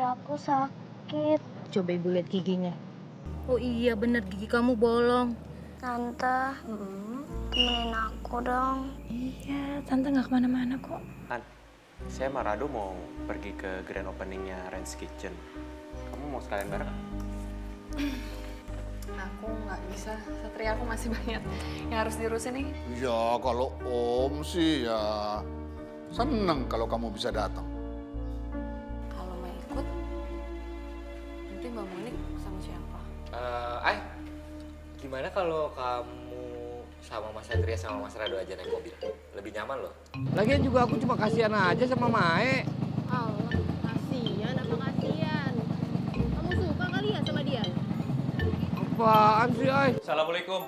aku sakit. Coba ibu lihat giginya. Oh iya bener, gigi kamu bolong. Tante, temenin aku dong. Iya, tante nggak kemana-mana kok. Han, saya sama Rado mau pergi ke grand openingnya Ren's Kitchen. Kamu mau sekalian bareng? Aku nggak bisa, Satria, aku masih banyak yang harus diurusin nih. Ya kalau Om sih ya seneng kalau kamu bisa datang. Kalau mau ikut, nanti Mbak Monik sama siapa? Ay, gimana kalau kamu sama Mas Satria sama Mas Rado aja naik mobil? Lebih nyaman loh. Lagian juga aku cuma kasihan aja sama Mae. Allah, kasihan apa kasihan? Kamu suka kali ya sama dia? Apaan sih, Ay? Assalamualaikum.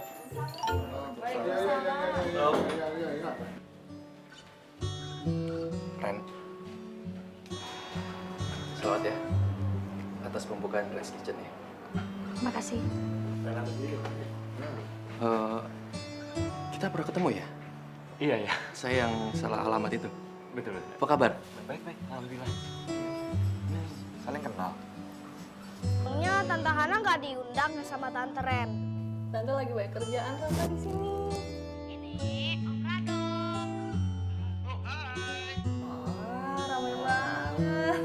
Ren, selamat ya atas pembukaan Ren's Kitchen ya. Makasih. Kita pernah ketemu ya? Iya, ya. Saya yang salah alamat itu. Betul. Apa kabar? Baik, alhamdulillah. Saling kenal. Emangnya Tante Hana nggak diundang ya sama Tante Ren? Tante lagi banyak kerjaan Tante di sini. Ini Om Rado. Wah, ramai banget.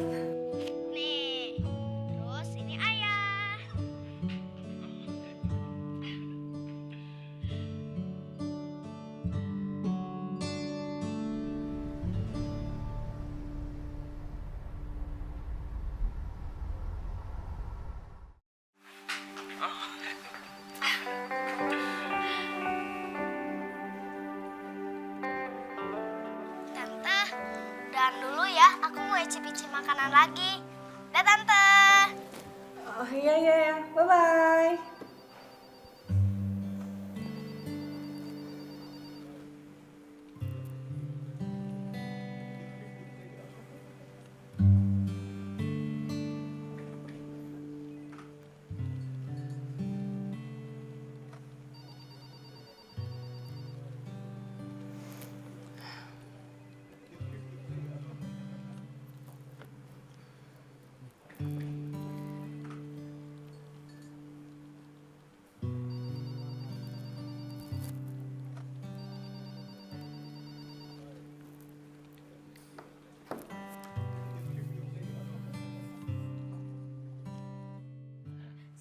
Nih, terus ini Ayah. Tante, udahan dulu ya. Aku mau icip-icip makanan lagi. Dah, Tante. Oh iya, bye-bye.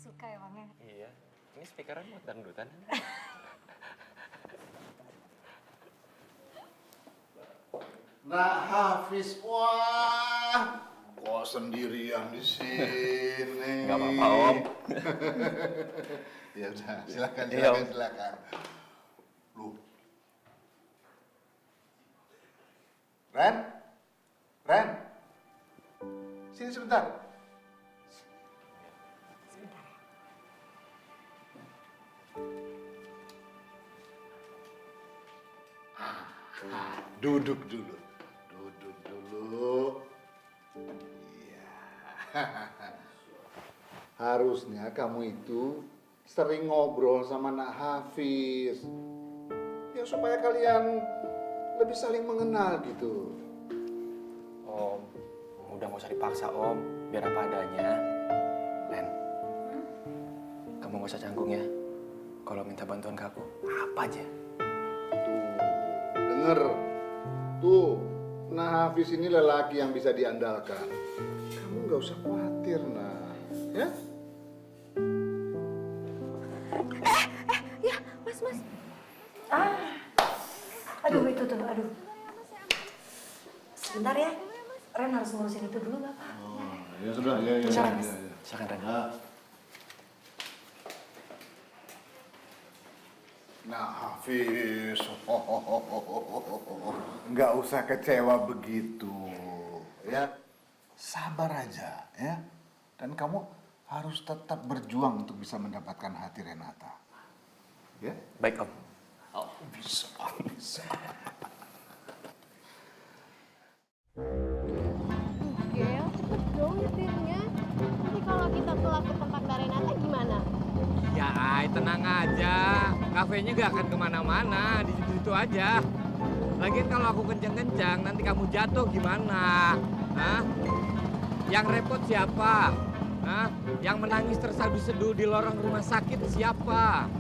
Suka emangnya? Iya. Ini speakeran buat dangdutan. Nah Hafiz, wah kok sendirian di sini? Nggak apa-apa, Om. Ya udah, silakan. Iya, Om. Lu, Ren, sini sebentar. Duduk dulu. Iya. Harusnya kamu itu sering ngobrol sama Nak Hafiz. Ya supaya kalian lebih saling mengenal gitu. Om, udah nggak usah dipaksa Om, biar apa adanya. Ren, kamu nggak usah canggung ya. Kalau minta bantuan ke aku, apa aja. Tuh, denger. Tuh, Nah Hafiz ini lelaki yang bisa diandalkan. Kamu nggak usah khawatir, Nah. Ya? Ya, mas. Aduh, itu tuh, aduh. Sebentar ya, Ren harus ngurusin itu dulu, Bapak. Oh, ya sudah, ya. Silakan Ren. Nah Hafiz, nggak usah kecewa begitu, ya. Sabar aja, ya. Dan kamu harus tetap berjuang untuk bisa mendapatkan hati Renata. Ya? Baik Om. Oh, bisa. Gel, cepet dong nyetirnya. Nanti kalau kita telat ke tempat Mbak Renata gimana? Ya, Ay, tenang aja. Kafenya gak akan kemana-mana, di situ aja. Lagian kalau aku kencang-kencang, nanti kamu jatuh gimana? Hah? Yang repot siapa? Hah? Yang menangis tersadu-sedu di lorong rumah sakit siapa?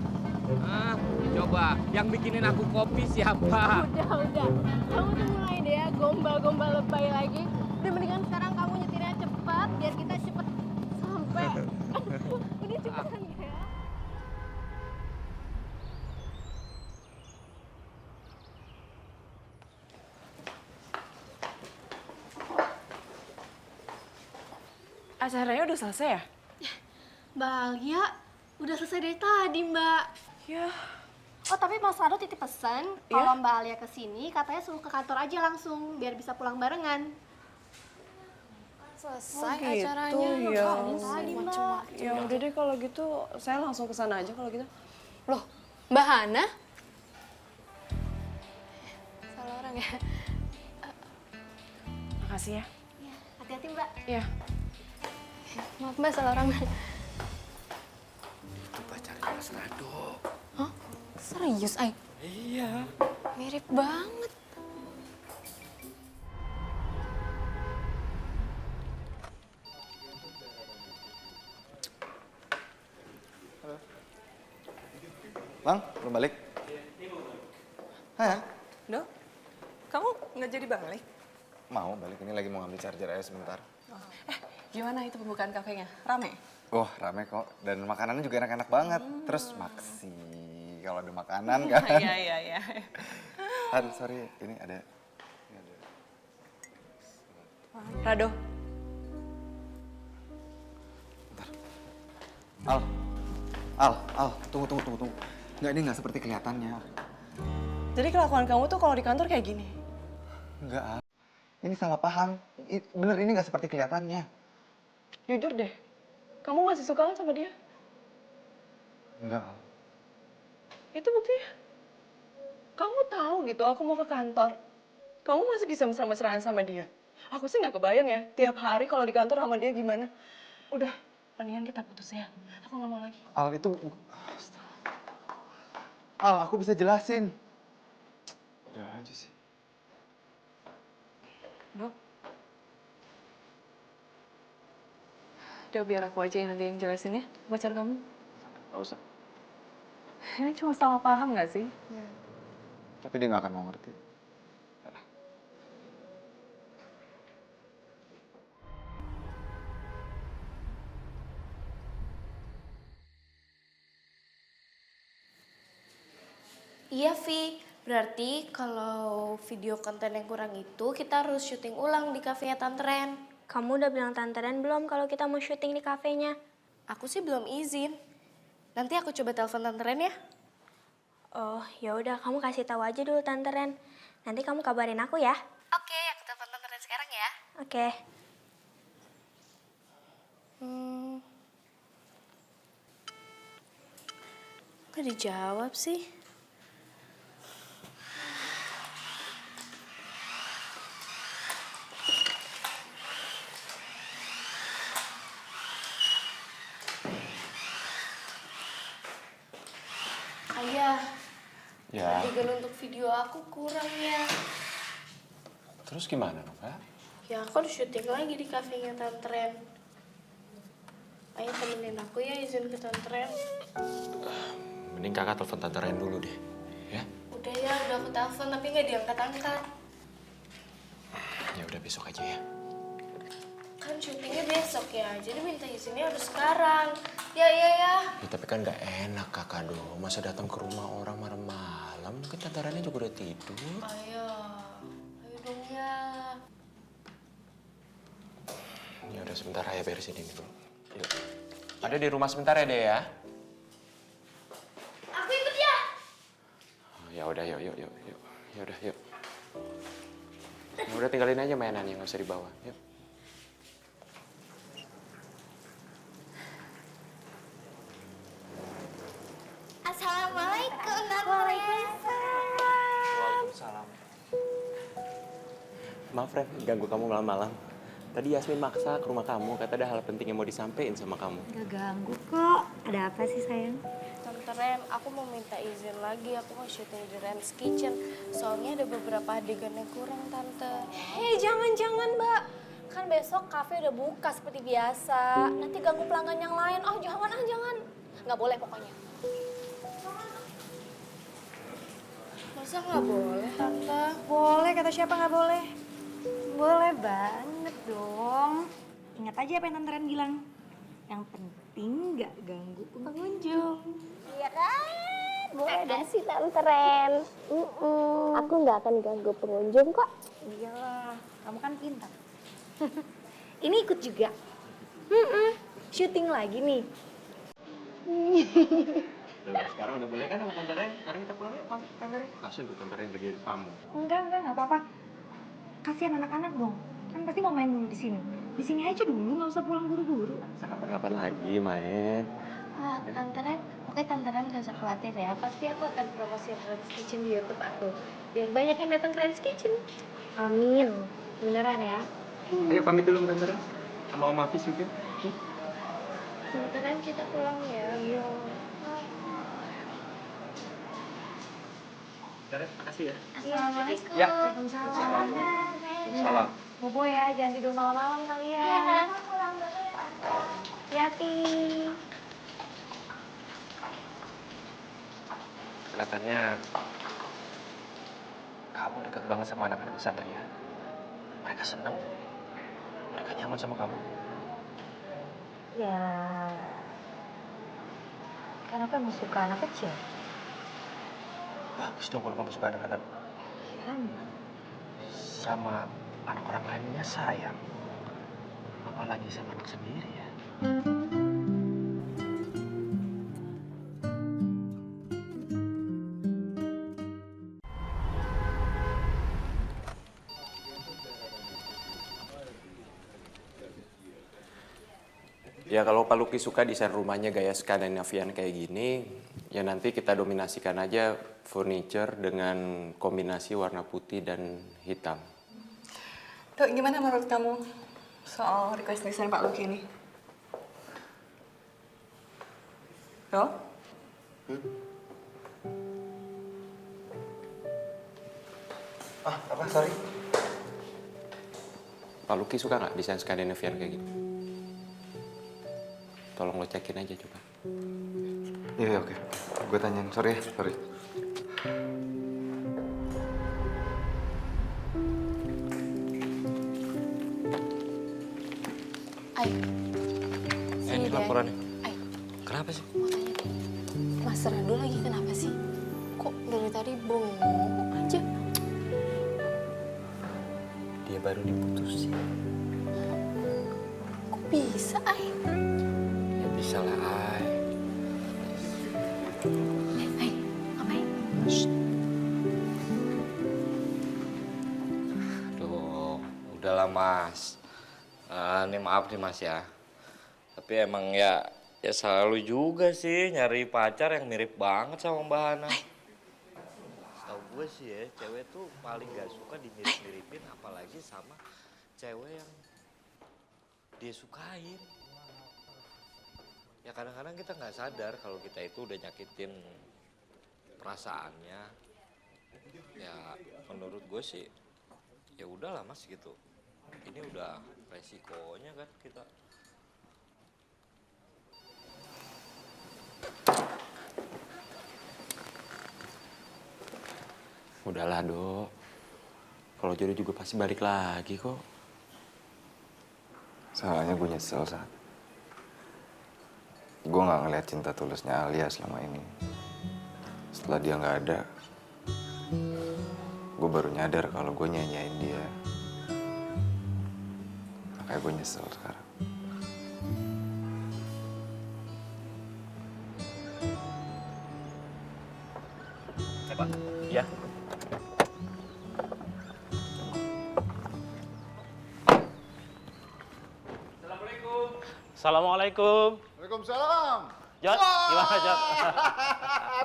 Hah? Coba, yang bikinin aku kopi siapa? Udah. Kamu tuh mulai deh ya gombal-gombal lebay lagi. Udah mendingan sekarang kamu nyetirnya cepat biar kita cepet sampai. Udah cepetan ya. Acaranya udah selesai ya? Mbak Alia, udah selesai dari tadi, Mbak. Ya. Oh, tapi Mas Rado titip pesan, Iya? kalau Mbak Alia kesini, katanya suruh ke kantor aja langsung, biar bisa pulang barengan. Selesai gitu, acaranya. ya. Tadi, Mbak. Ya udah deh kalau gitu, saya langsung ke sana aja kalau gitu. Loh, Mbak Hana? Salah orang ya? Makasih ya. Hati-hati, Mbak. Iya. Maaf, Mbak, salah orang. Itu pacarnya Mas Rado. Hah? Serius, Ay? Iya. Mirip banget. Bang, belum balik? Hah? Dok, kamu nggak jadi balik? Mau balik, ini lagi mau ambil charger aja sebentar. Gimana itu pembukaan kafenya? Rame? Wah, rame kok. Dan makanannya juga enak-enak banget. Terus maksi kalau ada makanan kan. Iya. Han, sorry, ini ada. Rado, Al, tunggu. Enggak, ini nggak seperti kelihatannya. jadi kelakuan kamu tuh kalau di kantor kayak gini? Enggak, Al. Ini salah paham. Bener, ini nggak seperti kelihatannya. Jujur deh, kamu masih suka kan sama dia? Enggak, Al. Itu buktinya. Kamu tahu gitu, aku mau ke kantor. Kamu masih bisa mesra-mesraan sama dia. Aku sih nggak kebayang ya, tiap hari kalau di kantor sama dia gimana. Udah, mendingan kita putus ya. Aku nggak mau lagi. Al, itu... Al, aku bisa jelasin. Udah aja sih. Dok. Udah biar aku aja yang nanti yang jelasin ya, pacar kamu. Gak usah. Ini cuma salah paham nggak sih? Tapi dia nggak akan mau ngerti. Iya, Vi. Berarti kalau video konten yang kurang itu kita harus syuting ulang di kafenya Tante Ren. Kamu udah bilang Tante Ren belum kalau kita mau syuting di kafenya? Aku sih belum izin. Nanti aku coba telepon Tante Ren ya. Oh, ya udah kamu kasih tahu aja dulu Tante Ren. Nanti kamu kabarin aku ya. Oke, aku telepon Tante Ren sekarang ya. Oke. Nggak dijawab sih. Ayah, Ya, adegan untuk video aku kurang ya. terus gimana, Nova? Ya aku harus syuting lagi di kafenya Tante Ren. Ayah temenin aku ya, izin ke Tante Ren. Mending kakak telepon Tante Ren dulu deh, ya? Udah ya, udah aku telepon tapi nggak diangkat-angkat. Ya udah besok aja ya. Kan syutingnya besok ya, jadi minta izinnya harus sekarang. Ya. Ya tapi kan nggak enak kakak dong, masa datang ke rumah orang malam-malam, mungkin Tante Rennya juga udah tidur. Ayo dong ya. Ya udah sebentar ayah beresin ini dulu. Yuk. Ada di rumah sebentar ya, Dek ya? Aku ikut ya. Oh, ya udah, yuk. Ya udah, yuk. Ya udah tinggalin aja mainannya, nggak usah dibawa. Yuk. Assalamualaikum, Tante Ren. Waalaikumsalam. Maaf, Ren, ganggu kamu malam-malam. Tadi Yasmin maksa ke rumah kamu, kata ada hal penting yang mau disampaikan sama kamu. Gak ganggu kok. Ada apa sih sayang? Tante Ren, aku mau minta izin lagi. Aku mau syuting di Ren's Kitchen. Soalnya ada beberapa adegan yang kurang, Tante. Hei, jangan Mbak. Kan besok kafe udah buka seperti biasa. Nanti ganggu pelanggan yang lain. Oh jangan ah jangan. Nggak boleh pokoknya. Masa nggak boleh, Tante? Boleh, kata siapa nggak boleh? Boleh banget dong. Ingat aja apa yang Tante Ren bilang. Yang penting nggak ganggu pengunjung. Iya kan? Boleh dong sih Tante Ren. Aku nggak akan ganggu pengunjung kok. Iyalah, kamu kan pintar. Ini ikut juga. Syuting lagi nih. Sekarang udah boleh kan sama Tante Ren? Sekarang kita pulang yuk, Tante Ren. Kasian tuh Tante Ren lagi di tamu. Enggak apa-apa. Kasihan anak-anak dong. Kan pasti mau main dulu di sini. Di sini aja dulu, nggak usah pulang buru-buru. Kapan-kapan lagi main. Tante Ren, pokoknya Tante Ren gak usah khawatir ya. Pasti aku akan promosi Ren's Kitchen di YouTube aku. Biar banyak yang datang ke Ren's Kitchen. Amin. Beneran ya? Ayo pamit dulu Tante Ren. Sama Om Hafiz juga. Tante Ren kita pulang ya. Iya. Tante Ren, makasih ya. Assalamualaikum. Ya. Waalaikumsalam. Salam. Bobo ya, jangan tidur malam-malam kalian. Ya, pulang dulu ya, Tante. Hati-hati. Kelihatannya kamu dekat banget sama anak-anak Satria. Mereka seneng. Mereka nyaman sama kamu. Ya, kan aku emang suka anak kecil. Bagus dong kalau kamu suka anak-anak. Kan? Sama anak orang lainnya sayang. Apalagi sama anak sendiri ya. Ya kalau Pak Luki suka desain rumahnya gaya Skandinavian kayak gini, ya nanti kita dominasikan aja furniture dengan kombinasi warna putih dan hitam. Dok, gimana menurut kamu soal request desain Pak Luki ini? Dok? Apa? Sorry. Pak Luki suka nggak desain Skandinavian kayak gitu? Tolong lo cekin aja coba. Iya, oke. Gue tanyain. Sorry ya, sorry. Ayo. Ini laporannya. Ayo. Kenapa sih? Mau tanya deh. Mas Rando lagi kenapa sih? Kok dari tadi bengong aja? Dia baru diputusin. Kok bisa, Ay? Ya bisa lah, Ay. Ay, ngapain? Aduh, udahlah Mas. Ini maaf nih Mas ya. Tapi emang ya selalu juga sih nyari pacar yang mirip banget sama Mbak Hana. Setahu gue sih ya, cewek tuh paling gak suka dimirip-miripin apalagi sama cewek yang dia sukain. Ya kadang-kadang kita nggak sadar kalau kita itu udah nyakitin perasaannya. Ya menurut gue sih ya udahlah Mas gitu. Ini udah resikonya kan kita. Udahlah, Dok. Kalau jodoh juga pasti balik lagi kok. Soalnya gue nyesel saat gue nggak ngeliat cinta tulusnya Alia selama ini. Setelah dia nggak ada, gue baru nyadar kalau gue nyanyain dia. Makanya gue nyesel sekarang. Pak, ya. Assalamualaikum. Waalaikumsalam. Jod, gimana Jod?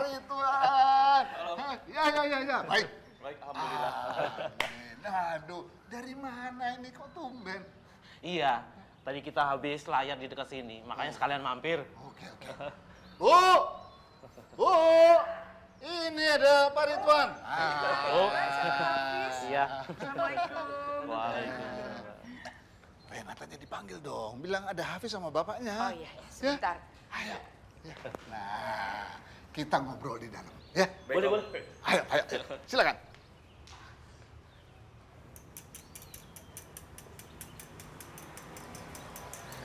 Rituan. Ya. Baik. Baik, alhamdulillah. Aduh, dari mana ini kok tumben? Iya, tadi kita habis layar di dekat sini, makanya sekalian mampir. Oke. Bu, ini ada Pak Rituan. Oh, iya. Assalamualaikum. Waalaikumsalam. Renatanya dipanggil dong. Bilang ada Hafiz sama bapaknya. Oh iya, sebentar. Ayo. Ya. Nah, kita ngobrol di dalam. Ya. Boleh, boleh. Ayo. Silakan.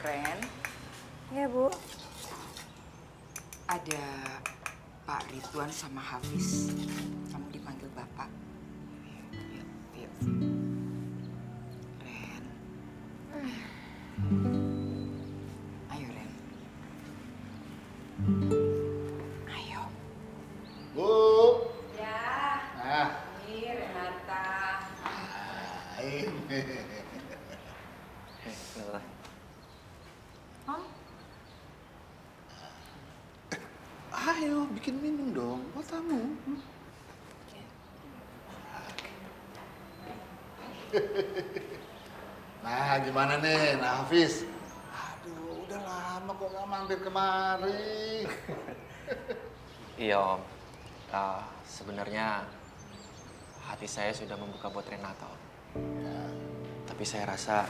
Ren, Ya, Bu. ada Pak Ridwan sama Hafiz. Kamu dipanggil Bapak. Yuk. Ren. Ayo, Ren. Ayo. Bu. Ya. Nah, Ini Renata. ini. Om, Ayo, bikin minum dong. Buat tamu. Nah, gimana nih, nah Hafiz? Aduh, udah lama kok nggak mampir kemari. Iya Om. Sebenarnya hati saya sudah membuka buat Renata Om. Tapi saya rasa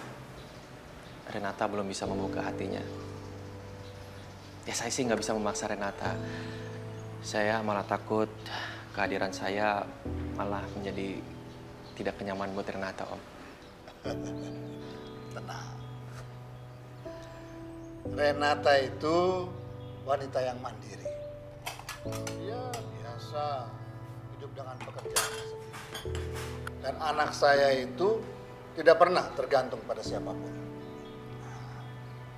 Renata belum bisa membuka hatinya. Ya saya sih nggak bisa memaksa Renata. Saya malah takut kehadiran saya malah menjadi tidak kenyaman buat Renata Om. Tenang. Renata itu wanita yang mandiri. Dia biasa hidup dengan pekerjaannya sendiri. Dan anak saya itu tidak pernah tergantung pada siapapun.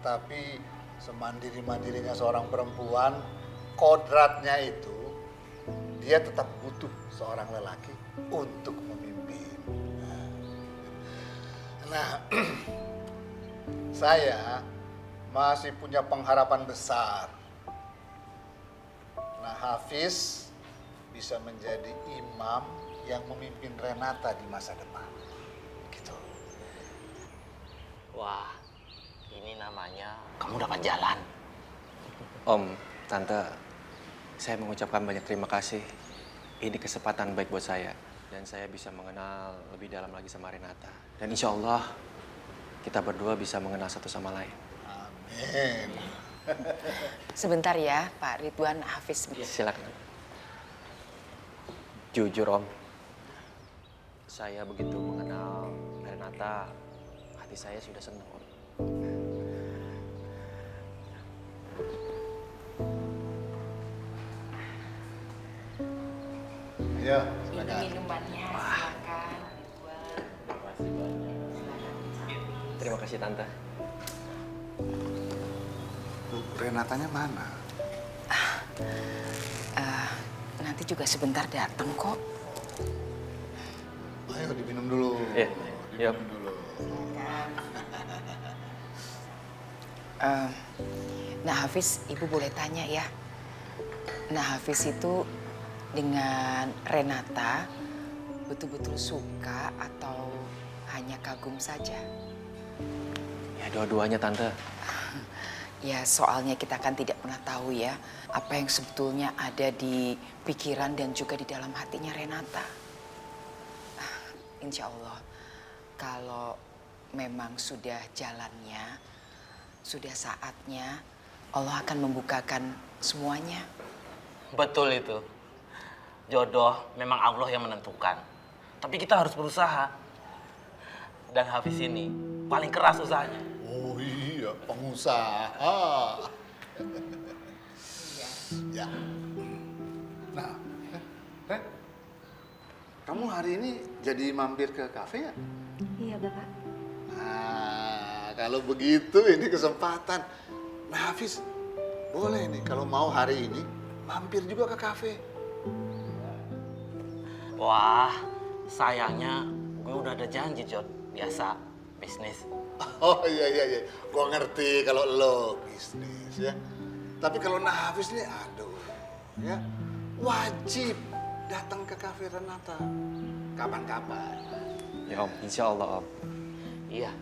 Tapi semandiri-mandirinya seorang perempuan, kodratnya itu dia tetap butuh seorang lelaki untuk memimpin. Nah, saya masih punya pengharapan besar. Nah, Hafiz bisa menjadi imam yang memimpin Renata di masa depan. Gitu. Wah, ini namanya kamu dapat jalan. Om, Tante, saya mengucapkan banyak terima kasih. Ini kesempatan baik buat saya. Dan saya bisa mengenal lebih dalam lagi sama Renata. Dan insya Allah, kita berdua bisa mengenal satu sama lain. Amin. Sebentar ya, Pak Ridwan, Hafiz. Silakan. Jujur Om, saya begitu mengenal Renata, hati saya sudah senang Om. Ayo, Ini silakan. minumannya, silakan. Terima kasih Tante. Bu, Renatanya mana? Nanti juga sebentar datang kok. Ayo diminum dulu. Iya, iya. Diminum dulu. Nah Hafiz, Ibu boleh tanya ya. Nah Hafiz itu dengan Renata betul-betul suka atau hanya kagum saja? Ya dua-duanya Tante. Ya soalnya kita kan tidak pernah tahu ya apa yang sebetulnya ada di pikiran dan juga di dalam hatinya Renata. Insya Allah kalau memang sudah jalannya, sudah saatnya Allah akan membukakan semuanya. Betul itu. Jodoh memang Allah yang menentukan. Tapi kita harus berusaha. Dan Hafiz ini paling keras usahanya. Oh iya, pengusaha. Ya. Nah, Ren, kamu hari ini jadi mampir ke kafe ya? Iya, Bapak. Nah, kalau begitu ini kesempatan. Nah, Hafiz, boleh nih kalau mau hari ini mampir juga ke kafe. Wah, sayangnya gue udah ada janji, Jod. Biasa, bisnis. Oh iya, gua ngerti kalau lo bisnis ya. Tapi kalau Hafiz nih, aduh, ya wajib datang ke kafe Renata. Kapan-kapan. Ya Om, insya Allah Om. Iya.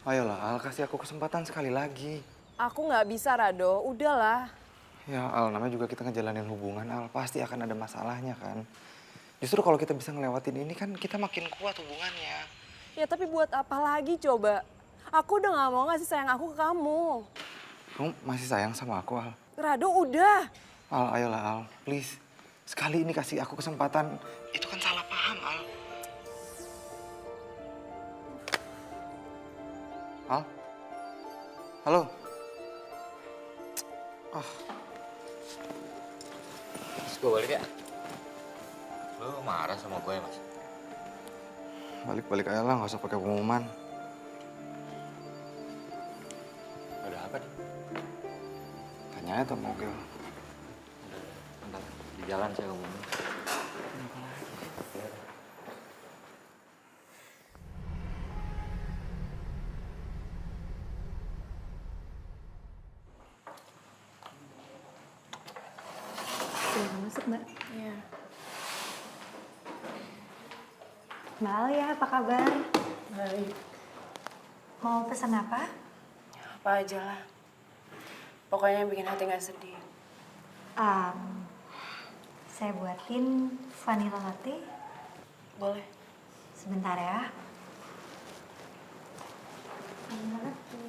Ayolah, Al, kasih aku kesempatan sekali lagi. Aku nggak bisa, Rado. Udahlah. Ya Al, namanya juga kita ngejalanin hubungan Al, pasti akan ada masalahnya kan. Justru kalau kita bisa ngelewatin ini kan kita makin kuat hubungannya. Ya tapi buat apa lagi coba? Aku udah nggak mau ngasih sayang aku ke kamu. Kamu masih sayang sama aku Al? Rado, udah. Al, ayolah Al, please. Sekali ini kasih aku kesempatan. Itu kan salah paham Al. Al? Halo? Terus gue balik ya? Lo marah sama gue ya, Mas? Balik-balik aja lah, nggak usah pakai pengumuman. Ada apa nih? Tanya aja tuh mobil. Bentar, di jalan saya ngomongin. Silahkan masuk, Mbak. Iya. Mbak Alia, apa kabar? Baik. Mau pesan apa? Apa aja lah. Pokoknya yang bikin hati nggak sedih. Saya buatin vanilla latte. Boleh. Sebentar ya. Vanilla latte.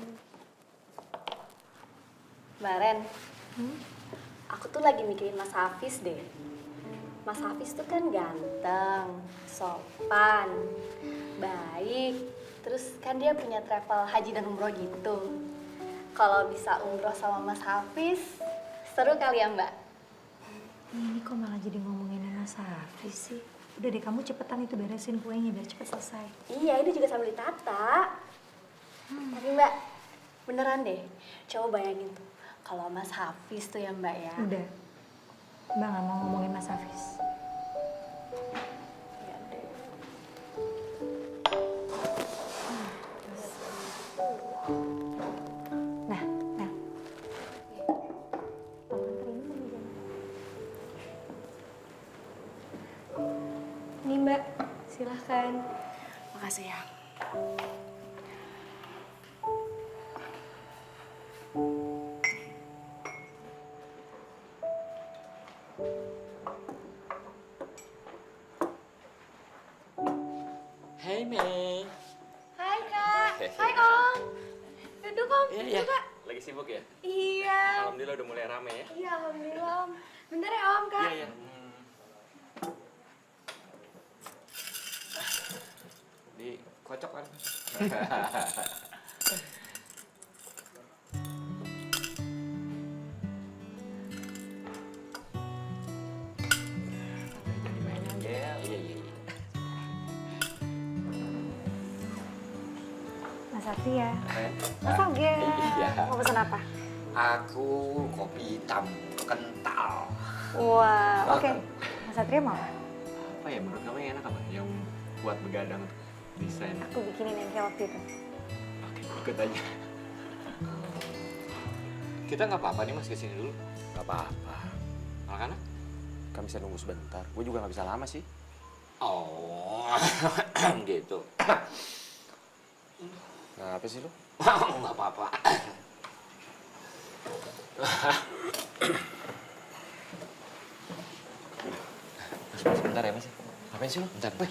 Mbak Ren, aku tuh lagi mikirin Mas Hafiz deh. Mas Hafiz tuh kan ganteng, sopan, baik. Terus kan dia punya travel haji dan umroh gitu. Kalau bisa umroh sama Mas Hafiz, seru kali ya Mbak? Ini kok malah jadi ngomongin Mas Hafiz sih? Udah deh, kamu cepetan itu beresin kuenya biar cepet selesai. Iya, ini juga sambil ditata. Tapi Mbak, beneran deh. Coba bayangin tuh, kalau Mas Hafiz tuh ya Mbak ya. Udah. Mbak nggak mau ngomongin Mas Hafiz. Iya deh. Nah. Tolong anterin ke meja. Nih Mbak, silahkan. Makasih ya. Hey Mei. Hai Kak. Hai Om. Duduk Om. Iya, iya. Lagi sibuk ya? Iya. Alhamdulillah udah mulai rame ya. Iya, alhamdulillah Om. Bentar ya Om, Kak. Iya, iya. Dikocok kan? Jadi main aja ya. Iya, iya, iya. Mas Satria. Ren. Mas Agil. Iya. Mau pesan apa? Aku kopi hitam kental. Wah, oke. Mas Satria mau apa? Apa ya menurut kamu yang enak apa? Yang buat begadang tuh, desain. Aku bikinin yang kayak waktu itu. Oke, ikut aja. Kita nggak apa-apa nih Mas kesini dulu. Gak apa-apa. Anak-anak? Kan bisa nunggu sebentar. Gue juga gak bisa lama sih. Oh, gitu. Nah, apa sih lu? Nggak apa-apa. Mas, sebentar ya mas. Ngapain sih lu? Bentar, Boy.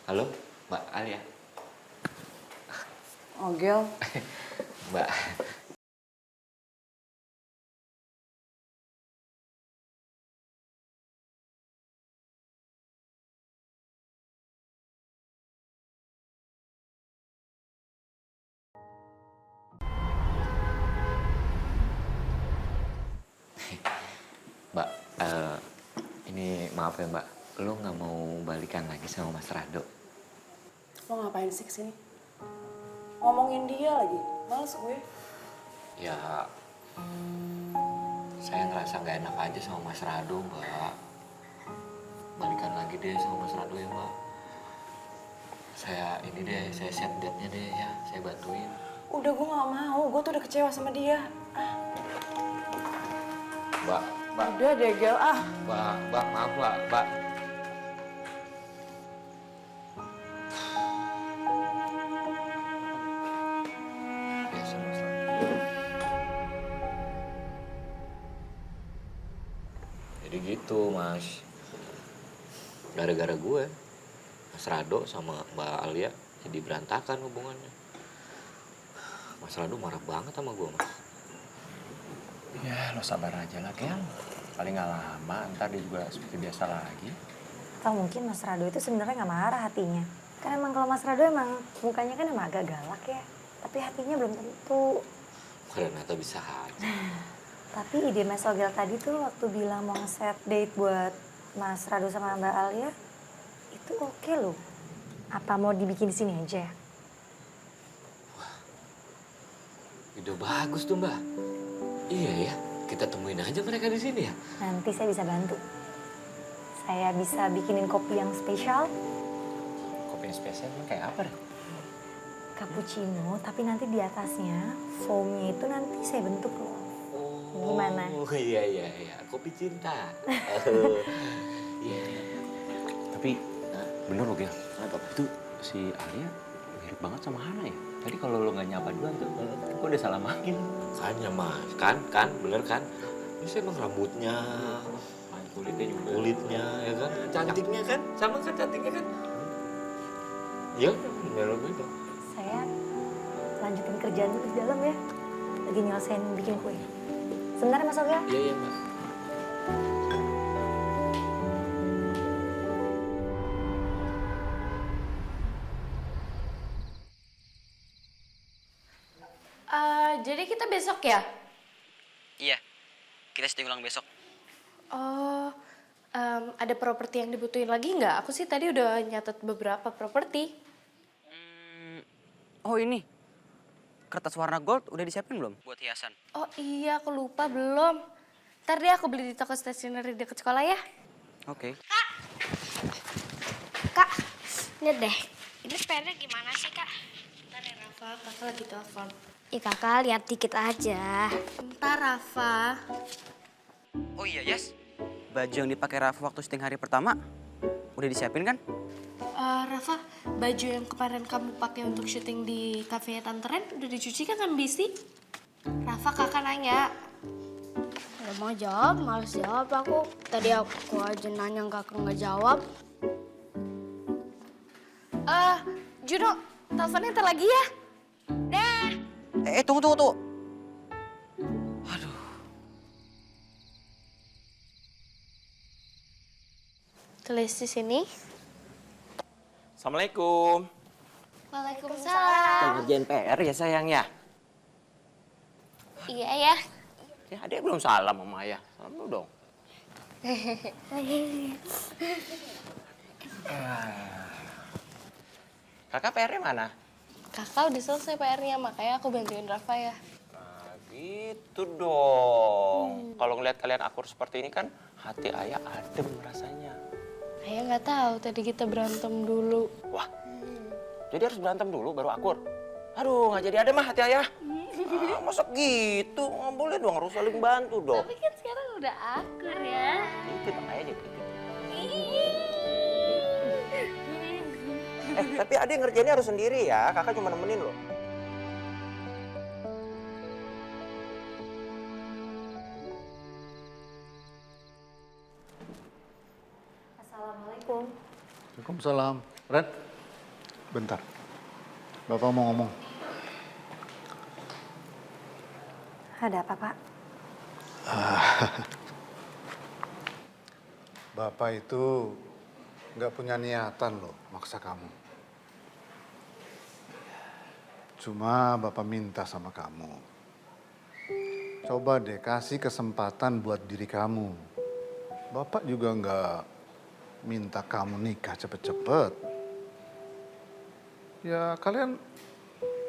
Halo, Mbak Alia. Oh, Gil. Mbak. Mbak, ini maaf ya Mbak, lo nggak mau balikan lagi sama Mas Rado? Lo ngapain sih kesini? Ngomongin dia lagi. Males gue. Ya, saya ngerasa nggak enak aja sama Mas Rado, Mbak. Balikan lagi deh sama Mas Rado ya, Mbak. Saya ini deh, saya set date-nya deh ya, saya bantuin. Udah, gue gak mau. Gue tuh udah kecewa sama dia. Mbak, Udah deh, Gil. Mbak, maaf Mbak. gitu, Mas. Gara-gara gue, Mas Rado sama Mbak Alia jadi berantakan hubungannya. Mas Rado marah banget sama gue, Mas. Ya, lo sabar aja lah, Kel. Paling nggak lama, ntar dia juga seperti biasa lagi. Atau mungkin Mas Rado itu sebenarnya nggak marah hatinya. Kan emang kalau Mas Rado emang mukanya kan emang agak galak ya. Tapi hatinya belum tentu. Renata bisa aja. Tapi ide Mas Ogel tadi tuh waktu bilang mau nge-set date buat Mas Rado sama Mbak Alia, itu oke loh. Apa mau dibikin di sini aja ya? Ide bagus tuh, Mbak. Iya ya, kita temuin aja mereka di sini ya. Nanti saya bisa bantu. Saya bisa bikinin kopi yang spesial. Kopi yang spesial kayak apa deh? Cappuccino, tapi nanti di atasnya foamnya itu nanti saya bentuk loh. Gimana? Oh iya, kopi cinta. Iya. Tapi bener loh, Gil. Itu si Alia mirip banget sama Hana ya? Tadi kalau lo nggak nyapa duluan tuh, gue udah salah manggil. Makanya, Mas. Kan, bener kan? Ini emang rambutnya, kulitnya juga. kulitnya, ya kan? Cantiknya kan? Sama kan cantiknya kan? Iya, bener gitu. Saya lanjutin kerjaan dulu di dalam ya. Lagi nyelesain bikin kue. Sebentar ya Mas Ogel. Iya, Mbak. Jadi kita besok ya? Iya, kita syuting ulang besok. Oh, ada properti yang dibutuhin lagi nggak? Aku sih tadi udah nyatet beberapa properti. Oh ini, kertas warna gold udah disiapin belum? Buat hiasan. Oh iya, aku lupa belum. Ntar deh aku beli di toko stationery dekat sekolah ya. Oke. Kak, lihat deh. Ini PR-nya gimana sih, Kak? Ntar ya, Rafa. Kakak lagi telepon. Ih kakak lihat dikit aja. Ntar, Rafa. Oh iya, Yas. Baju yang dipakai Rafa waktu syuting hari pertama udah disiapin kan? Rafa, baju yang kemarin kamu pakai untuk syuting di cafe Tante Ren udah dicuci kan sama Bisti? Rafa, kakak nanya. Gak mau jawab, males jawab aku. Tadi aku aja nanya kakak nggak jawab. Juno, teleponnya ntar lagi ya. Dah. Tunggu. Tulis di sini. Assalamualaikum. Waalaikumsalam. Ngerjain PR ya sayang ya? Iya ya. Ya adek belum salam sama ayah. Salam dulu dong. Kakak PR-nya mana? Kakak udah selesai PR-nya, makanya aku bantuin Rafa ya. Nah gitu dong. Kalau ngeliat kalian akur seperti ini kan hati ayah adem rasanya. Ayah nggak tahu, tadi kita berantem dulu. Wah, jadi harus berantem dulu baru akur? Aduh, nggak jadi adem mah hati ayah. Masa gitu? Nggak boleh dong, harus saling bantu dong. Tapi kan sekarang udah akur ya. Itu makanya gitu. Tapi adek ngerjainnya harus sendiri ya, kakak cuma nemenin loh. Assalamualaikum. Waalaikumsalam. Ren, bentar. Bapak mau ngomong. Ada apa Pak? Bapak itu nggak punya niatan loh maksa kamu. Cuma Bapak minta sama kamu. Coba deh kasih kesempatan buat diri kamu. Bapak juga nggak minta kamu nikah cepet-cepet. Ya kalian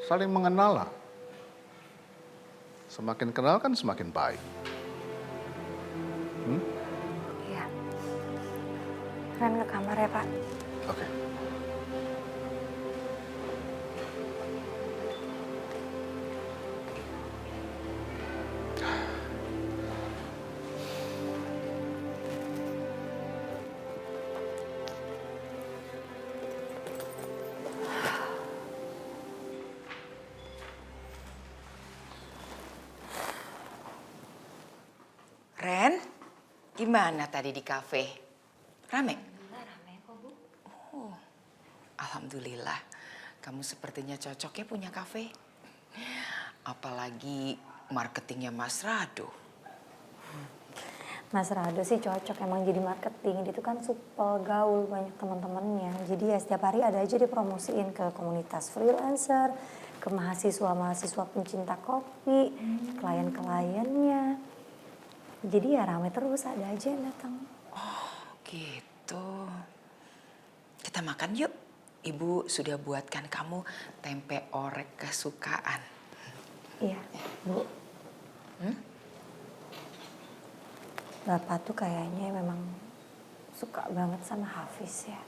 saling mengenal lah. Semakin kenal kan semakin baik. Iya. Ren ke kamar ya Pak. Oke. Gimana tadi di kafe? Rame? Rame kok, Bu. Oh, alhamdulillah. Kamu sepertinya cocok ya punya kafe. Apalagi marketingnya Mas Rado. Mas Rado sih cocok emang jadi marketing. Dia tuh kan supel, gaul, banyak teman-temannya. Jadi ya setiap hari ada aja dipromosiin ke komunitas freelancer, ke mahasiswa-mahasiswa pencinta kopi, klien-kliennya. Jadi ya rame terus, ada aja yang datang. Oh, gitu. Kita makan yuk. Ibu sudah buatkan kamu tempe orek kesukaan. Iya, Bu. Bapak tuh kayaknya memang suka banget sama Hafiz ya.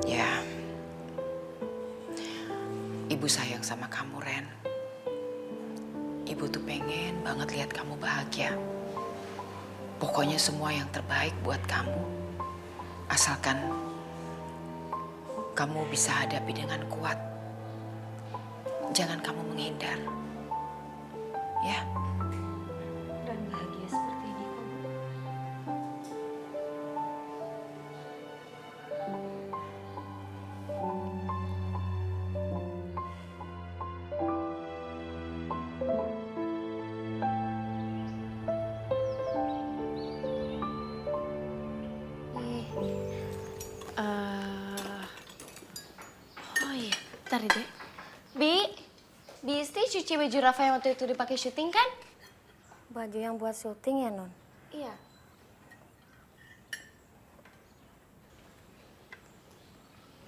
Ya, Ibu sayang sama kamu, Ren. Ibu tuh pengen banget lihat kamu bahagia. Pokoknya semua yang terbaik buat kamu. Asalkan kamu bisa hadapi dengan kuat. Jangan kamu menghindar. Ya. Dan bahagia seperti ini kok. Oh iya, bentar deh. Bi Isti cuci baju Rafa yang waktu itu dipakai syuting kan? Baju yang buat syuting ya, Non? Iya.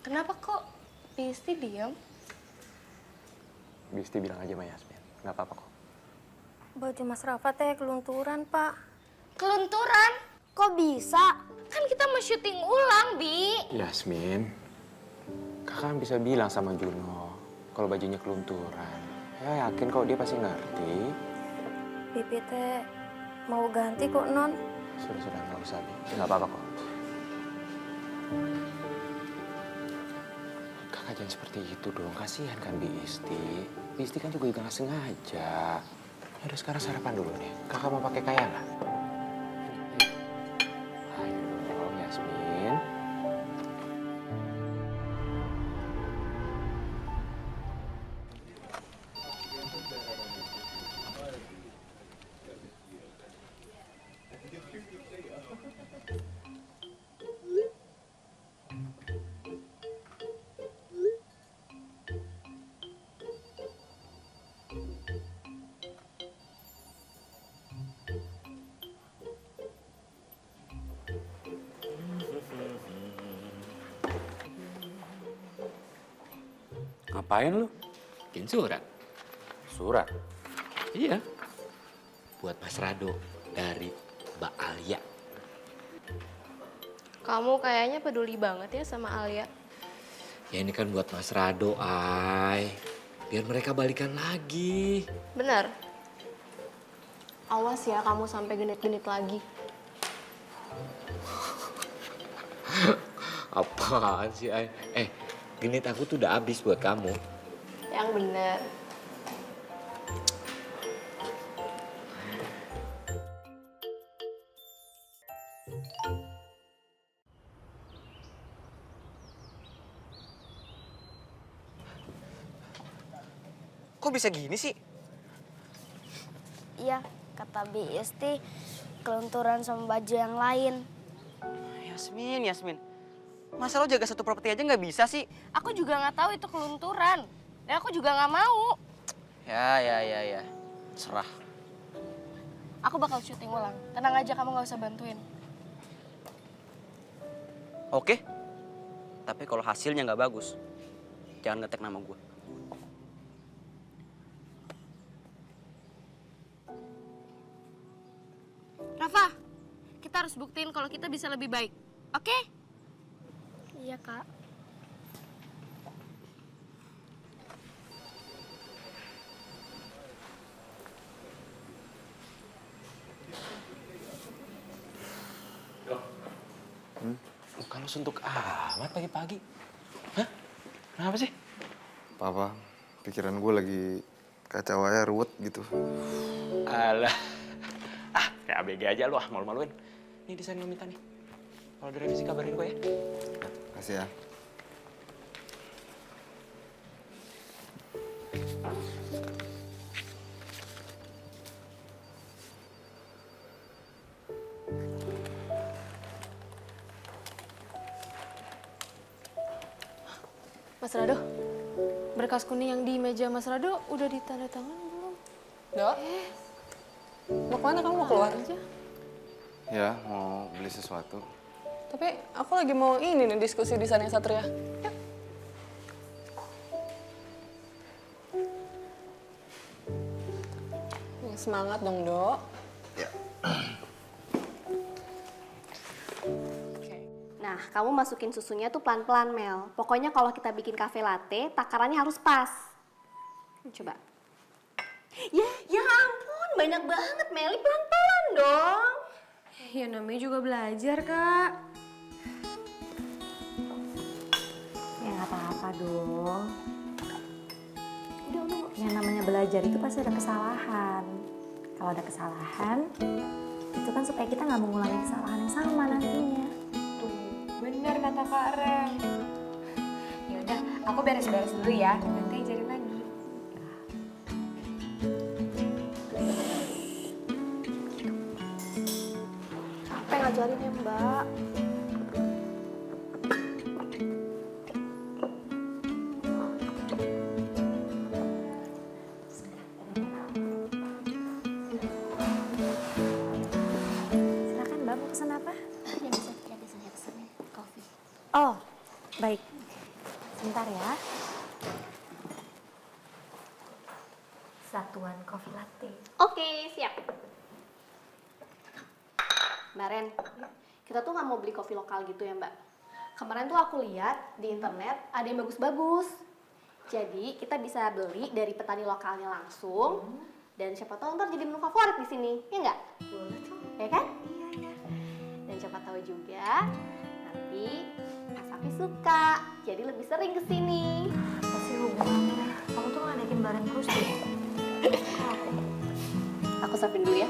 Kenapa kok Bi Isti diam? Bisti bilang aja sama Yasmin, nggak apa-apa kok. Baju Mas Rafa teh kelunturan, Pak. Kelunturan? Kok bisa? Kan kita mau syuting ulang, Bi. Yasmin, kakak kan bisa bilang sama Juno kalau bajunya kelunturan. Ya yakin kok dia pasti ngerti. Pipi teh mau ganti kok, Non. Sudah, nggak usah, Bi. Nggak apa-apa kok. Kakak jangan seperti itu dong, kasihan kan Bisti. Bisti kan juga nggak sengaja. Ya udah sekarang sarapan dulu nih. Kakak mau pakai kaya nggak? Ayo, Yasmin. Ngapain lu? Bikin surat. Surat? Iya. Buat Mas Rado dari Mbak Alia. Kamu kayaknya peduli banget ya sama Alia. Ya ini kan buat Mas Rado, Ay. Biar mereka balikan lagi. Bener. Awas ya kamu sampai genit-genit lagi. Apaan sih, Ay? Genit aku tuh udah habis buat kamu. Yang bener. Kok bisa gini sih? Iya, kata Isti kelunturan sama baju yang lain. Yasmin. Masa lo jaga satu properti aja nggak bisa sih? Aku juga nggak tahu itu kelunturan. Dan aku juga nggak mau. Ya. Serah. Aku bakal syuting ulang. Tenang aja, kamu nggak usah bantuin. Oke. Tapi kalau hasilnya nggak bagus, jangan ngetek nama gue. Rafa, kita harus buktiin kalau kita bisa lebih baik. Oke? Iya, Kak. Muka lu suntuk amat pagi-pagi. Hah? Kenapa sih? Papa, pikiran gue lagi kacau aja ruwet gitu. Alah. Kayak ABG aja lu malu-maluin. Nih desain lu minta nih. Kalau ada revisi kabarin gue ya. Kasih ya. Mas Rado, berkas kuning yang di meja Mas Rado udah ditandatangan belum? Dok, mau kemana kamu mau keluar? Aja. Ya, mau beli sesuatu. Tapi aku lagi mau ini nih diskusi desainnya Satria. Yuk. Ya, semangat dong, Dok. Nah, kamu masukin susunya tuh pelan-pelan, Mel. Pokoknya kalau kita bikin cafe latte, takarannya harus pas. Coba. Ya ampun, banyak banget, Meli. Pelan-pelan dong. Ya namanya juga belajar, Kak. Ya nggak apa-apa dong. Udah. Yang namanya belajar itu pasti ada kesalahan. Kalau ada kesalahan, itu kan supaya kita nggak mengulangi kesalahan yang sama nantinya. Bener kata Kak Ren. Ya udah, aku beres-beres dulu ya. Nanti ajarin lagi. Capek ngajarin ya, Mbak. Silakan Mbak, mau pesan apa? Ya bisa saya pesan kopi. Oh, baik. Sebentar ya. Satuan kopi latte. Oke, siap. Mbak Ren, kita tuh nggak mau beli kopi lokal gitu ya, Mbak. Kemarin tuh aku lihat di internet ada yang bagus-bagus. Jadi kita bisa beli dari petani lokalnya langsung. Dan siapa tahu ntar jadi menu favorit di sini, ya nggak? Boleh tuh. Ya kan? Iya. Dan siapa tahu juga nanti Mas Safi suka, jadi lebih sering kesini. Apa sih hubungannya? Kamu tuh ngadakin bareng terus deh. Aku siapin dulu ya.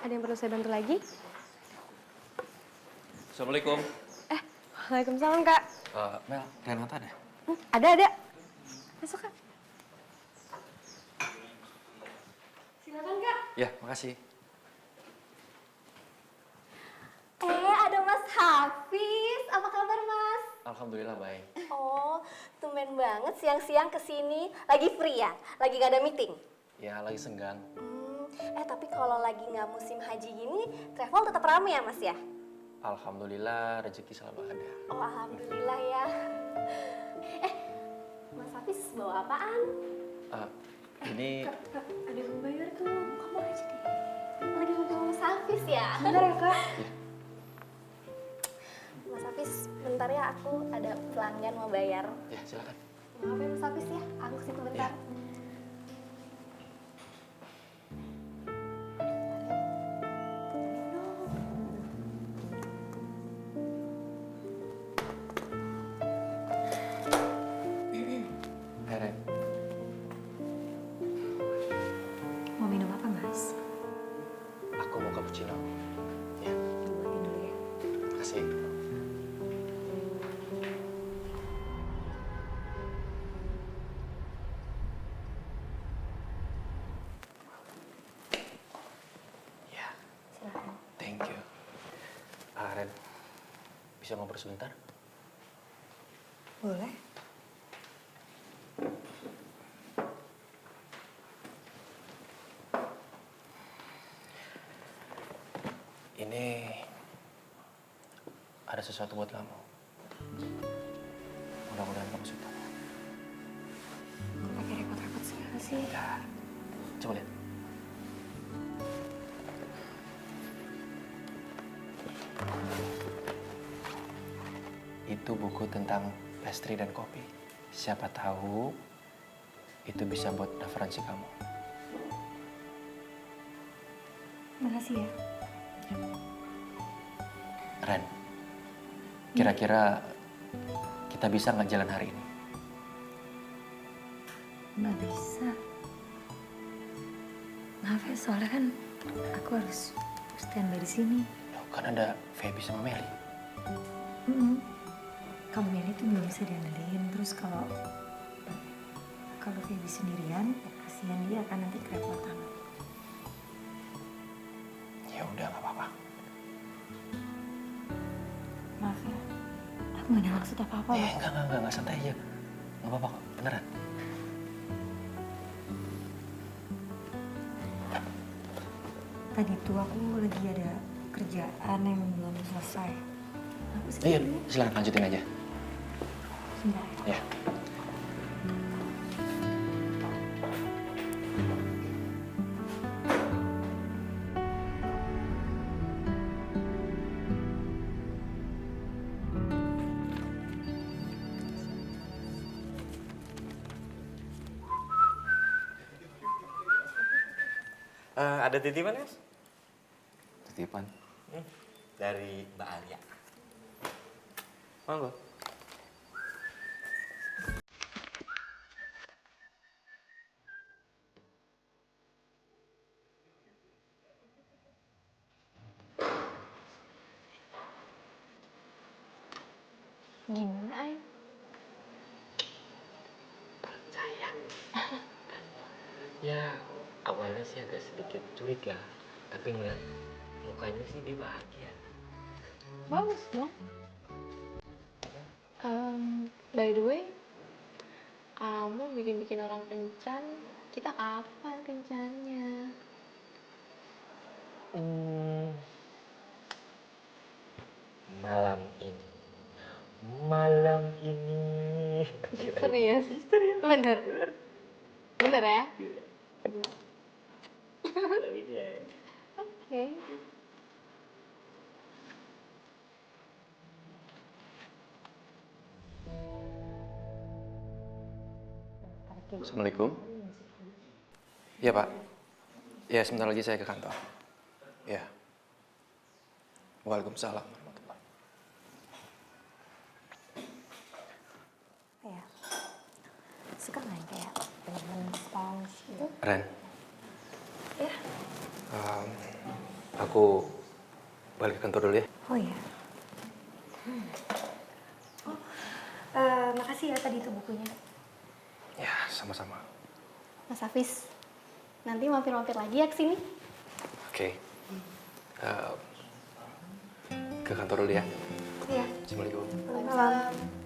Ada yang perlu saya bantu lagi? Assalamualaikum. Waalaikumsalam, Kak. Mel, Renata ada? Ada. Masuk, Kak. Silakan, Kak. Ya, makasih. Ada Mas Hafiz. Apa kabar, Mas? Alhamdulillah baik. Oh, tumben banget siang-siang kesini. Lagi free ya? Lagi gak ada meeting? Ya, lagi senggang. Tapi kalau lagi nggak musim haji gini, travel tetap rame ya, Mas ya? Alhamdulillah rezeki selalu ada. Oh, alhamdulillah ya. Mas Hafiz bawa apaan? Ini Ada yang mau bayar tuh. Kamu aja deh. Lagi ngobrol Mas Hafiz ya? Bentar ya, Kak. Mas Hafiz, bentar ya, aku ada pelanggan mau bayar. ya silakan. Maaf ya Mas Hafiz ya, aku ke situ bentar. Ren, Mau minum apa, Mas? aku mau cappuccino. Ya. Buatin dulu ya. Makasih. Ya, Silakan. thank you. Ren, bisa ngobrol sebentar? Boleh. Ini ada sesuatu buat kamu. Mudah-mudahan kamu suka. Kok pakai repot-repot segala sih? Enggak. Coba lihat. Itu buku tentang pastry dan kopi. Siapa tahu itu bisa buat referensi kamu. Makasih ya. Ren, kira-kira kita bisa nggak jalan hari ini? Nggak bisa. Maaf ya, soalnya kan aku harus standby di sini. Loh, kan ada Feby sama Meli. Kalau Meli tuh belum bisa diandelin. Terus kalau Feby sendirian, ya kasihan dia kan nanti kerepotan. Ya udah, nggak apa-apa. Maaf ya, aku nggak ada maksud apa-apa loh. Enggak, santai aja. Nggak apa-apa kok, beneran. Tadi tuh aku lagi ada kerjaan yang belum selesai. Aku sih. Iya, silakan lanjutin aja. Sebentar ya. Ya. Ada titipan, Mas? Titipan. Dari Mbak Alia. Monggo. Gimana, Ay? Sayang. Ya, awalnya sih agak sedikit curiga. Tapi ngeliat mukanya sih dia bahagia. Bagus dong. By the way, kamu bikin-bikin orang kencan, kita kapan kencannya? Malam ini. Malam ini. Serius? Bener? Bener ya? Oke. Assalamualaikum. Iya, Pak. Ya, sebentar lagi saya ke kantor. Ya. Waalaikumsalam warahmatullahi. Ya. Suka nggak yang kayak bener-bener sponge gitu? Ren, Ya. aku balik ke kantor dulu ya. Oh iya. Makasih ya tadi itu bukunya. Ya, sama-sama. Mas Hafiz, nanti mampir-mampir lagi ya ke sini. Oke. Ke kantor dulu ya. Iya. Assalamualaikum. Waalaikumsalam.